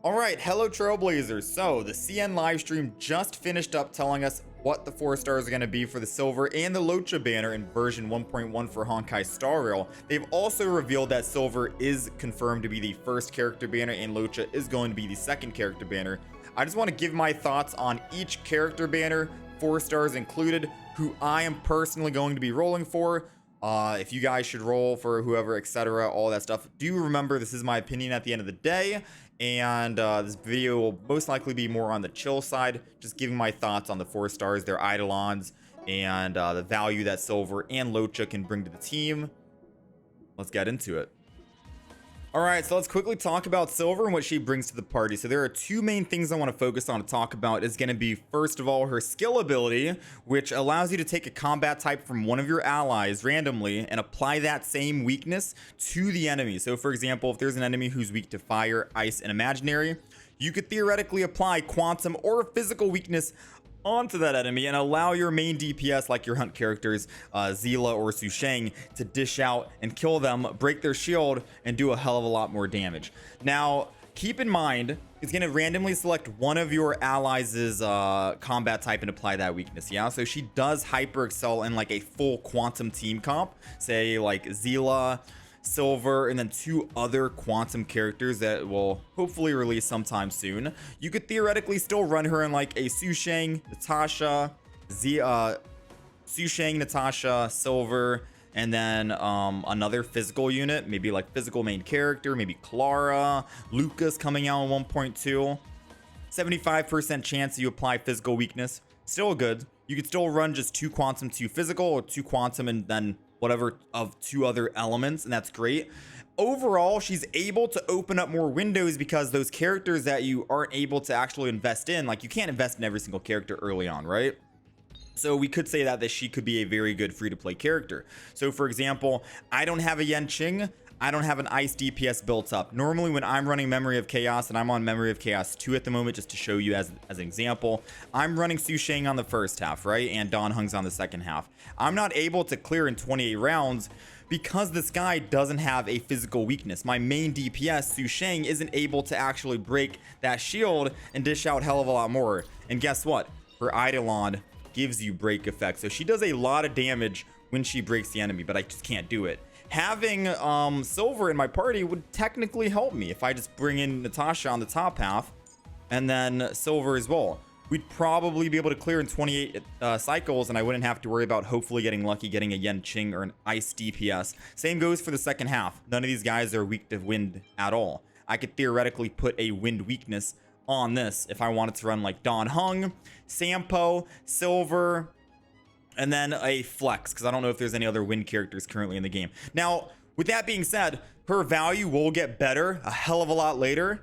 All right, hello Trailblazers. So the CN live stream just finished up telling us what the 4 stars are going to be for the Silver and the Luocha banner in version 1.1 for Honkai Star Rail. They've also revealed that Silver is confirmed to be the first character banner and Luocha is going to be the second character banner. I just want to give my thoughts on each character banner, 4 stars included, who I am personally going to be rolling for. If you guys should roll for whoever, etc., all that stuff. Do remember, this is my opinion at the end of the day, and this video will most likely be more on the chill side, just giving my thoughts on the 4 stars, their eidolons, and the value that Silver and Luocha can bring to the team. Let's get into it. Alright, so let's quickly talk about Silver and what she brings to the party. So there are 2 main things I want to focus on to talk about. Is going to be, first of all, her skill ability, which allows you to take a combat type from one of your allies randomly and apply that same weakness to the enemy. So for example, if there's an enemy who's weak to fire, ice, and imaginary, you could theoretically apply quantum or physical weakness onto that enemy and allow your main DPS, like your hunt characters, Zila or Su Sheng, to dish out and kill them, break their shield, and do a hell of a lot more damage. Now, keep in mind, it's going to randomly select one of your allies' combat type and apply that weakness, yeah? So she does hyper excel in like a full quantum team comp, say like Zila, Silver, and then 2 other quantum characters that will hopefully release sometime soon. You could theoretically still run her in like a Su Sheng, Natasha, Su Sheng, Natasha, Silver, and then another physical unit, maybe like physical main character, maybe Clara, Lucas coming out in 1.2. 75% chance you apply physical weakness, still good. You could still run just 2 quantum, 2 physical, or 2 quantum and then whatever of 2 other elements, and that's great. Overall, she's able to open up more windows because those characters that you aren't able to actually invest in, like you can't invest in every single character early on, right? So we could say that she could be a very good free-to-play character. So for example, I don't have a Qingque, I don't have an ice DPS built up. Normally when I'm running Memory of Chaos, and I'm on Memory of Chaos 2 at the moment, just to show you as an example, I'm running Su Sheng on the first half, right? And Dan Heng's on the second half. I'm not able to clear in 28 rounds because this guy doesn't have a physical weakness. My main DPS, Su Sheng, isn't able to actually break that shield and dish out hell of a lot more. And guess what? Her Eidolon gives you break effect. So she does a lot of damage when she breaks the enemy, but I just can't do it. Having Silver in my party would technically help me if I just bring in Natasha on the top half and then Silver as well. We'd probably be able to clear in 28 cycles, and I wouldn't have to worry about hopefully getting lucky getting a Qingque or an ice DPS. Same goes for the second half. None of these guys are weak to wind at all. I could theoretically put a wind weakness on this if I wanted to run like Dan Heng, Sampo, Silver, and then a flex, because I don't know if there's any other wind characters currently in the game. Now, with that being said, her value will get better a hell of a lot later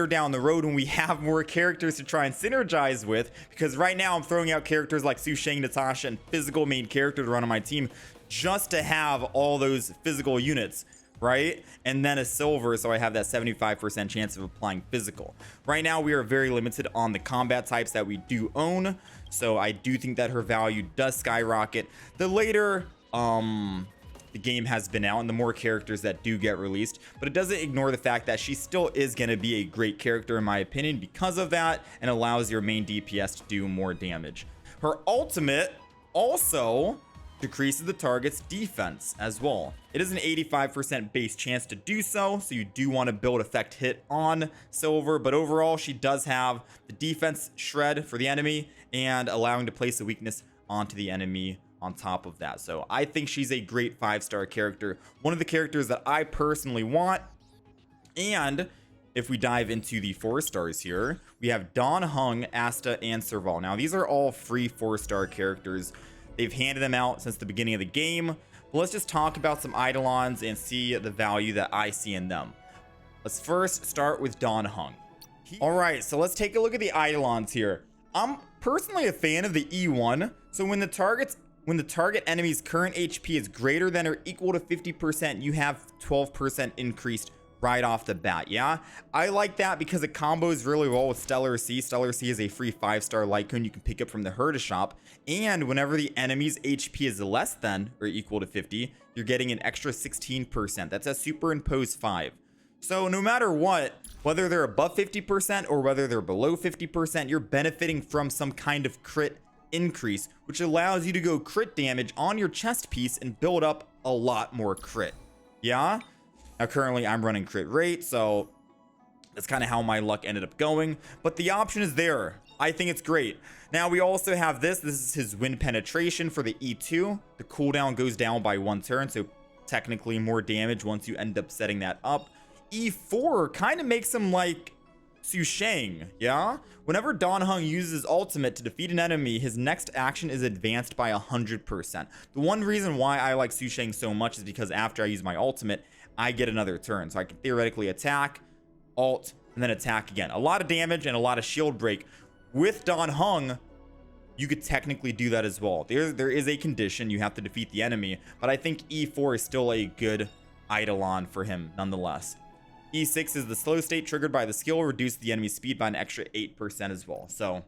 down the road when we have more characters to try and synergize with, because right now I'm throwing out characters like Su Sheng, Natasha, and physical main character to run on my team just to have all those physical units, right? And then a Silver, so I have that 75% chance of applying physical. Right now we are very limited on the combat types that we do own, so I do think that her value does skyrocket the later the game has been out and the more characters that do get released. But it doesn't ignore the fact that she still is going to be a great character in my opinion because of that, and allows your main DPS to do more damage. Her ultimate also decreases the target's defense as well. It is an 85% base chance to do so, so you do want to build effect hit on Silver, but overall she does have the defense shred for the enemy and allowing to place a weakness onto the enemy on top of that. So I think she's a great 5-star character, one of the characters that I personally want. And if we dive into the 4 stars here, we have Dan Heng, Asta, and Serval. Now these are all free 4-star characters. They've handed them out since the beginning of the game. But let's just talk about some eidolons and see the value that I see in them. Let's first start with Dan Heng. All right, so let's take a look at the eidolons here. I'm personally a fan of the E1. So when the target enemy's current HP is greater than or equal to 50%, you have 12% increased right off the bat. Yeah, I like that because it combos really well with Stellar C. Stellar C is a free 5-star Lycoon you can pick up from the Herda shop, and whenever the enemy's HP is less than or equal to 50, you're getting an extra 16%. That's a superimpose 5. So no matter what, Whether they're above 50% or whether they're below 50%, you're benefiting from some kind of crit increase, which allows you to go crit damage on your chest piece and build up a lot more crit. Yeah? Now currently I'm running crit rate, so that's kind of how my luck ended up going, but the option is there. I think it's great. Now we also have this is his wind penetration for the E2. The cooldown goes down by 1 turn, so technically more damage once you end up setting that up. E4 kind of makes him like Su Sheng, yeah? Whenever Dan Heng uses his ultimate to defeat an enemy, his next action is advanced by 100%. The one reason why I like Su Sheng so much is because after I use my ultimate, I get another turn. So I can theoretically attack, ult, and then attack again. A lot of damage and a lot of shield break. With Dan Heng, you could technically do that as well. There is a condition, you have to defeat the enemy, but I think E4 is still a good eidolon for him nonetheless. E6 is the slow state triggered by the skill, reduce the enemy speed by an extra 8% as well. So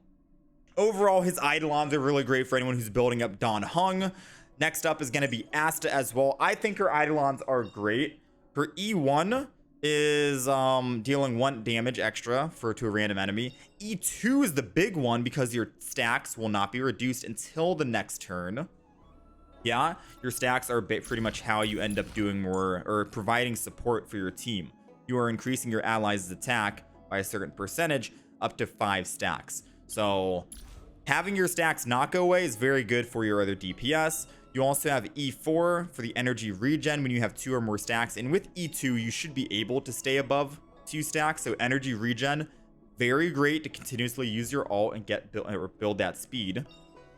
overall, his eidolons are really great for anyone who's building up Dan Heng. Next up is going to be Asta as well. I think her eidolons are great. Her E1 is dealing 1 damage extra to a random enemy. E2 is the big one because your stacks will not be reduced until the next turn. Yeah, your stacks are pretty much how you end up doing more or providing support for your team. You are increasing your allies' attack by a certain percentage up to 5 stacks. So having your stacks not go away is very good for your other DPS. You also have E4 for the energy regen when you have 2 or more stacks. And with E2, you should be able to stay above 2 stacks. So energy regen, very great to continuously use your ult and build that speed.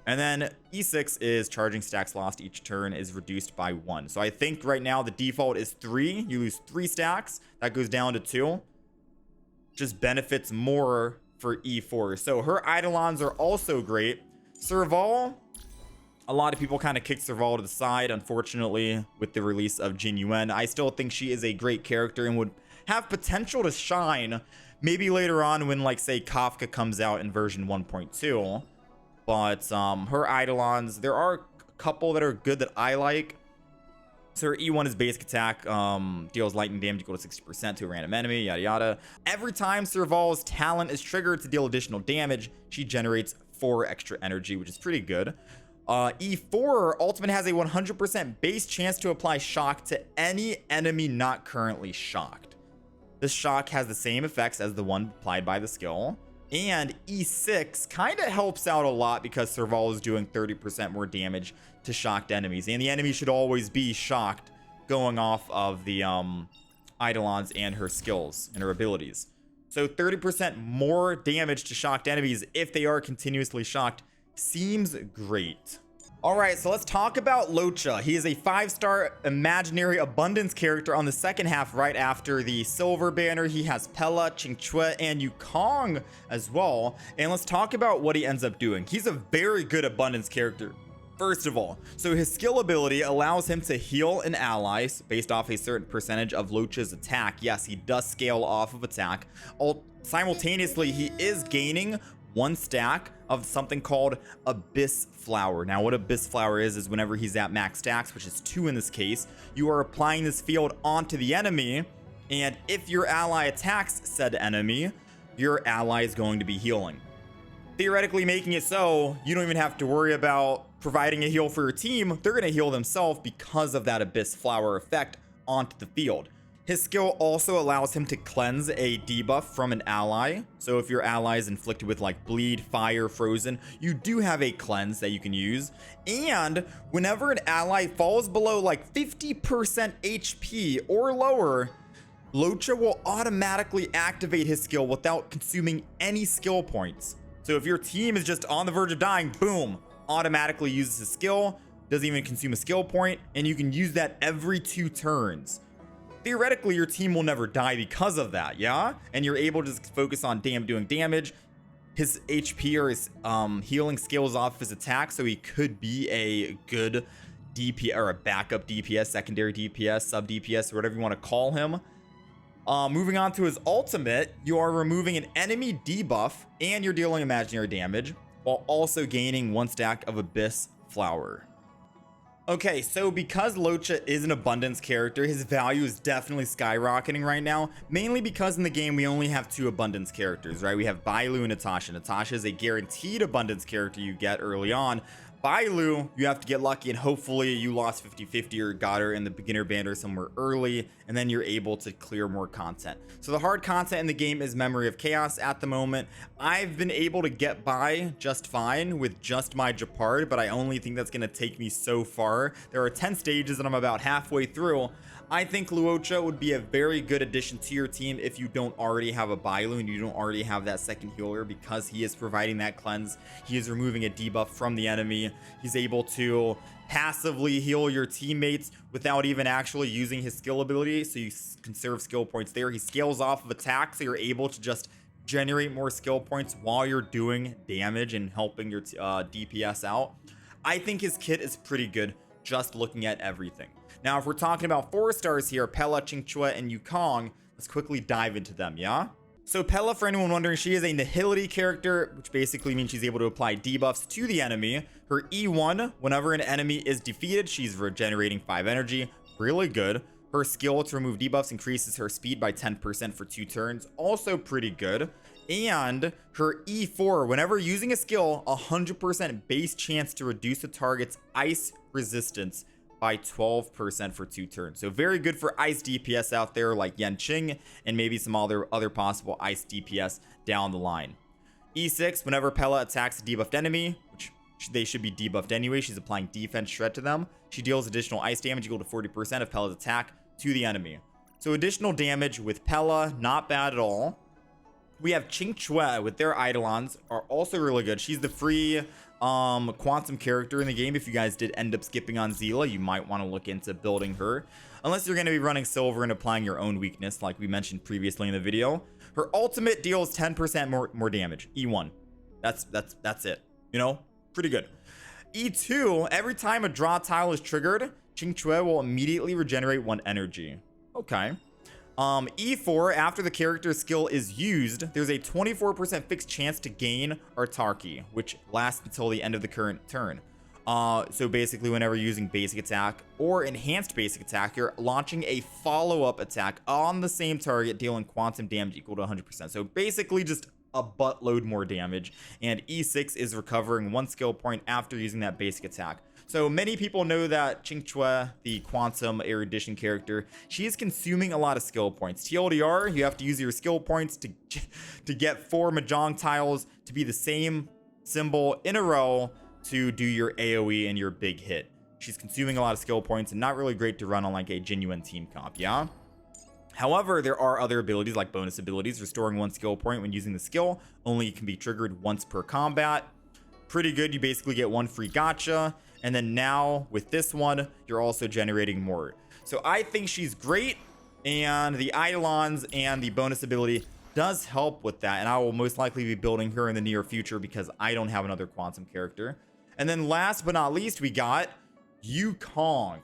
And then E6 is charging stacks lost each turn is reduced by 1. So I think right now the default is 3. You lose 3 stacks. That goes down to 2. Just benefits more for E4. So her eidolons are also great. Serval, a lot of people kind of kick Serval to the side, unfortunately, with the release of Jin Yuan. I still think she is a great character and would have potential to shine maybe later on when, like, say, Kafka comes out in version 1.2. But her eidolons, there are a couple that are good that I like. So her E1 is basic attack, deals lightning damage equal to 60% to a random enemy, yada yada. Every time Serval's talent is triggered to deal additional damage, she generates 4 extra energy, which is pretty good. E4 ultimate has a 100% base chance to apply shock to any enemy not currently shocked. This shock has the same effects as the one applied by the skill. And E6 kind of helps out a lot because Serval is doing 30% more damage to shocked enemies. And the enemy should always be shocked going off of the eidolons and her skills and her abilities. So 30% more damage to shocked enemies if they are continuously shocked seems great. All right, so let's talk about Luocha. He is a 5-star imaginary abundance character on the second half right after the silver banner. He has Pela, Qingque, and Yukong as well. And let's talk about what he ends up doing. He's a very good abundance character. First of all, so his skill ability allows him to heal an ally based off a certain percentage of Luocha's attack. Yes, he does scale off of attack. Simultaneously, he is gaining 1 stack of something called Abyss Flower. Now, what Abyss Flower is whenever he's at max stacks, which is 2 in this case, you are applying this field onto the enemy, and if your ally attacks said enemy, your ally is going to be healing. Theoretically making it so you don't even have to worry about providing a heal for your team. They're going to heal themselves because of that Abyss Flower effect onto the field. His skill also allows him to cleanse a debuff from an ally. So if your ally is inflicted with like bleed, fire, frozen, you do have a cleanse that you can use. And whenever an ally falls below like 50% HP or lower, Luocha will automatically activate his skill without consuming any skill points. So if your team is just on the verge of dying, boom, automatically uses his skill, doesn't even consume a skill point, and you can use that every 2 turns. Theoretically, your team will never die because of that, yeah? And you're able to just focus on doing damage. His HP or his healing skills off his attack, so he could be a good DPS or a backup DPS, secondary DPS, sub DPS, or whatever you want to call him. Moving on to his ultimate, you are removing an enemy debuff and you're dealing imaginary damage while also gaining 1 stack of Abyss Flower. Okay, so because Luocha is an abundance character, his value is definitely skyrocketing right now, mainly because in the game we only have 2 abundance characters, right? We have Bailu and Natasha. Natasha is a guaranteed abundance character you get early on. Bailu, you have to get lucky and hopefully you lost 50-50 or got her in the beginner banner somewhere early, and then you're able to clear more content. So the hard content in the game is Memory of Chaos at the moment. I've been able to get by just fine with just my Japard, but I only think that's going to take me so far. There are 10 stages and I'm about halfway through. I think Luocha would be a very good addition to your team if you don't already have a Bailu and you don't already have that second healer, because he is providing that cleanse. He is removing a debuff from the enemy. He's able to passively heal your teammates without even actually using his skill ability, so you conserve skill points there. He scales off of attack, so you're able to just generate more skill points while you're doing damage and helping your DPS out. I think his kit is pretty good just looking at everything. Now, if we're talking about 4 stars here, Pela, Qingque, and Yukong, let's quickly dive into them, yeah? So Pela, for anyone wondering, she is a nihility character, which basically means she's able to apply debuffs to the enemy. Her E1, whenever an enemy is defeated, she's regenerating 5 energy. Really good. Her skill to remove debuffs increases her speed by 10% for 2 turns. Also pretty good. And her E4, whenever using a skill, 100% base chance to reduce the target's ice resistance by 12% for 2 turns. So very good for ice DPS out there like Qing and maybe some other possible ice DPS down the line. E6, whenever Pela attacks a debuffed enemy, which they should be debuffed anyway, she's applying defense shred to them. She deals additional ice damage equal to 40% of Pela's attack to the enemy. So additional damage with Pela, not bad at all. We have Qingque with their Eidolons, are also really good. She's the free quantum character in the game. If you guys did end up skipping on Zila, you might want to look into building her, unless you're going to be running silver and applying your own weakness like we mentioned previously in the video. Her ultimate deals 10% more damage. E1, that's it, you know, pretty good. E2, every time a draw tile is triggered, Qingque will immediately regenerate 1 energy. Okay. E4, after the character's skill is used, there's a 24% fixed chance to gain Artarchy, which lasts until the end of the current turn. So basically, whenever using basic attack or enhanced basic attack, you're launching a follow-up attack on the same target, dealing quantum damage equal to 100%. So basically, just a buttload more damage. And E6 is recovering 1 skill point after using that basic attack. So many people know that Qingque, the Quantum Erudition character, she is consuming a lot of skill points. TLDR, you have to use your skill points to get 4 Mahjong tiles to be the same symbol in a row to do your AoE and your big hit. She's consuming a lot of skill points and not really great to run on like a genuine team comp, yeah? However, there are other abilities like bonus abilities. Restoring 1 skill point when using the skill only can be triggered once per combat. Pretty good. You basically get 1 free gacha. And then now with this one, you're also generating more. So I think she's great. And the Eidolons and the bonus ability does help with that. And I will most likely be building her in the near future because I don't have another quantum character. And then last but not least, we got Yukong.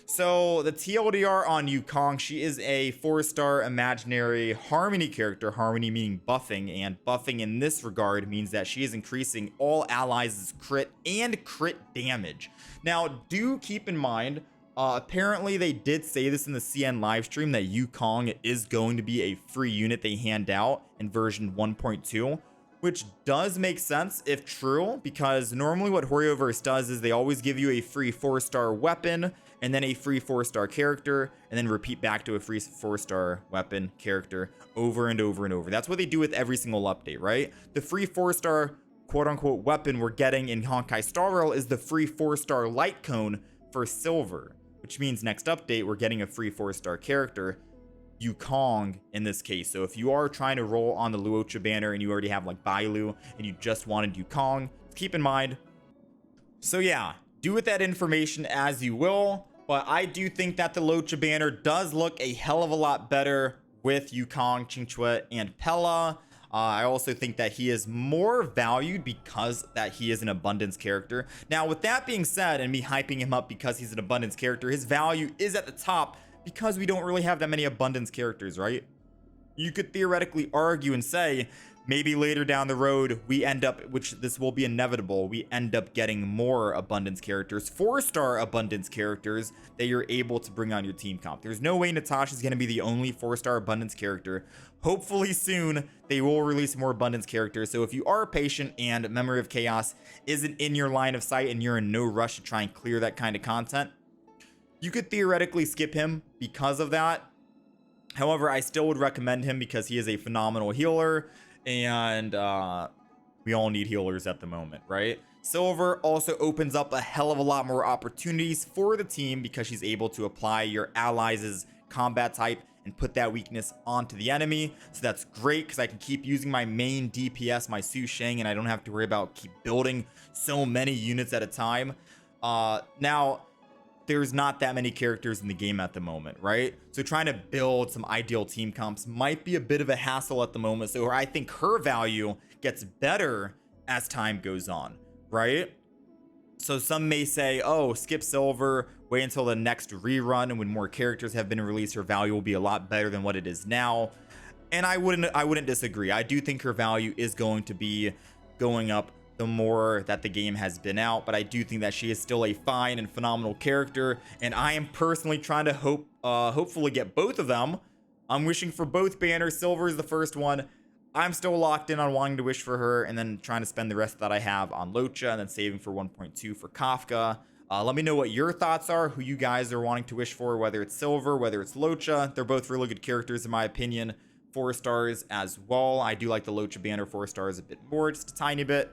So the TLDR on Yukong, she is a 4-star imaginary harmony character, harmony meaning buffing, and buffing in this regard means that she is increasing all allies' crit and crit damage. Now, do keep in mind, apparently they did say this in the CN live stream that Yukong is going to be a free unit they hand out in version 1.2. Which does make sense if true, because normally what Horioverse does is they always give you a free 4-star weapon and then a free 4-star character and then repeat back to a free 4-star weapon character over and over and over. That's what they do with every single update, right? The free 4-star quote unquote weapon we're getting in Honkai Star Rail is the free 4-star light cone for silver, which means next update we're getting a free 4-star character, Yukong in this case. So if you are trying to roll on the Luocha banner and you already have like Bailu and you just wanted Yukong, keep in mind. So yeah, do with that information as you will, but I do think that the Luocha banner does look a hell of a lot better with Yukong, Qingque, and Pela. I also think that he is more valued because that he is an abundance character. Now, with that being said, and me hyping him up because he's an abundance character, his value is at the top because we don't really have that many abundance characters, right? You could theoretically argue and say maybe later down the road we end up, which this will be inevitable, we end up getting more abundance characters, 4-star abundance characters that you're able to bring on your team comp. There's no way Natasha's going to be the only 4-star abundance character. Hopefully soon they will release more abundance characters. So if you are patient and Memory of Chaos isn't in your line of sight and you're in no rush to try and clear that kind of content, you could theoretically skip him because of that. However, I still would recommend him because he is a phenomenal healer, and we all need healers at the moment, right? Silver also opens up a hell of a lot more opportunities for the team because she's able to apply your allies' combat type and put that weakness onto the enemy. So that's great because I can keep using my main DPS, my Su Sheng, and I don't have to worry about keep building so many units at a time. Now, there's not that many characters in the game at the moment, right? So trying to build some ideal team comps might be a bit of a hassle at the moment. So I think her value gets better as time goes on, right? So some may say, oh, skip Silver, wait until the next rerun, and when more characters have been released, her value will be a lot better than what it is now. And I wouldn't disagree. I do think her value is going to be going up the more that the game has been out, but I do think that she is still a fine and phenomenal character, and I am personally trying to hopefully get both of them. I'm wishing for both banners. Silver is the first one. I'm still locked in on wanting to wish for her, and then trying to spend the rest that I have on Luocha, and then saving for 1.2 for Kafka. Let me know what your thoughts are, who you guys are wanting to wish for, whether it's Silver, whether it's Luocha. They're both really good characters in my opinion. 4 stars as well. I do like the Luocha banner 4 stars a bit more, just a tiny bit.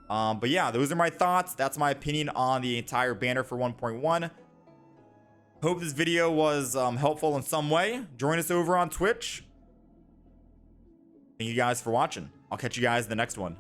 But yeah, those are my thoughts. That's my opinion on the entire banner for 1.1. Hope this video was helpful in some way. Join us over on Twitch. Thank you guys for watching. I'll catch you guys in the next one.